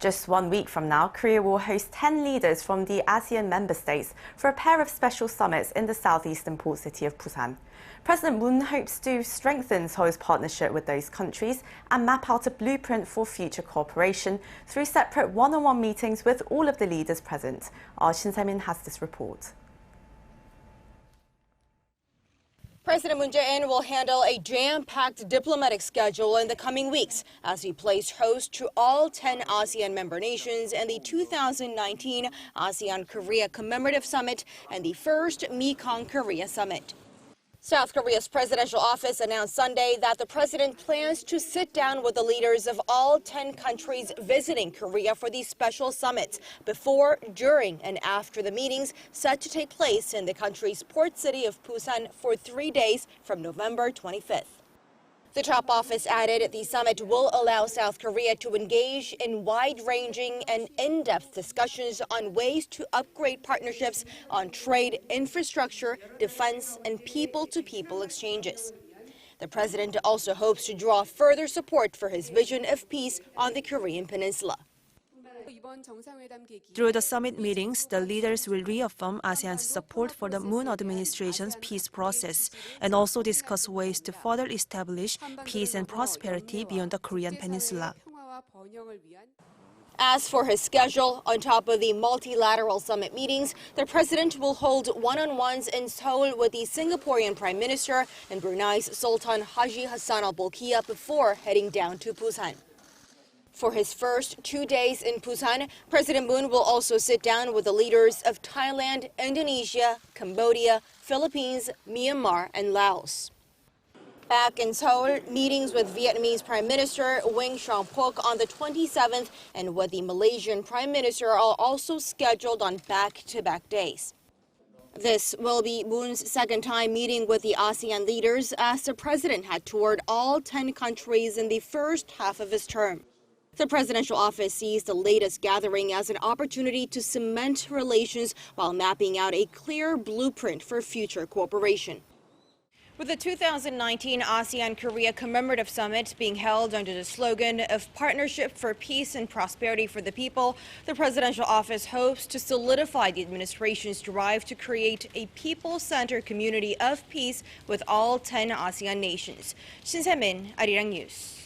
Just 1 week from now, Korea will host 10 leaders from the ASEAN member states for a pair of special summits in the southeastern port city of Busan. President Moon hopes to strengthen Seoul's partnership with those countries and map out a blueprint for future cooperation through separate one-on-one meetings with all of the leaders present. Our Shin Se-min has this report. President Moon Jae-in will handle a jam-packed diplomatic schedule in the coming weeks as he plays host to all 10 ASEAN member nations in the 2019 ASEAN-Korea Commemorative Summit and the first Mekong-Korea Summit. South Korea's presidential office announced Sunday that the president plans to sit down with the leaders of all 10 countries visiting Korea for these special summits before, during, and after the meetings set to take place in the country's port city of Busan for 3 days from November 25th. The top office added the summit will allow South Korea to engage in wide-ranging and in-depth discussions on ways to upgrade partnerships on trade, infrastructure, defense, and people-to-people exchanges. The president also hopes to draw further support for his vision of peace on the Korean peninsula. Through the summit meetings, the leaders will reaffirm ASEAN's support for the Moon administration's peace process and also discuss ways to further establish peace and prosperity beyond the Korean peninsula. As for his schedule, on top of the multilateral summit meetings, the president will hold one-on-ones in Seoul with the Singaporean Prime Minister and Brunei's Sultan Haji Hassan al Bolkiah before heading down to Busan. For his first 2 days in Busan, President Moon will also sit down with the leaders of Thailand, Indonesia, Cambodia, Philippines, Myanmar, and Laos. Back in Seoul, meetings with Vietnamese Prime Minister Nguyen Xuan Phuc on the 27th and with the Malaysian Prime Minister are also scheduled on back-to-back days. This will be Moon's second time meeting with the ASEAN leaders as the president had toured all 10 countries in the first half of his term. The presidential office sees the latest gathering as an opportunity to cement relations while mapping out a clear blueprint for future cooperation. With the 2019 ASEAN-Korea Commemorative Summit being held under the slogan of Partnership for Peace and Prosperity for the People, the presidential office hopes to solidify the administration's drive to create a people-centered community of peace with all 10 ASEAN nations. Shin Se-min, Arirang News.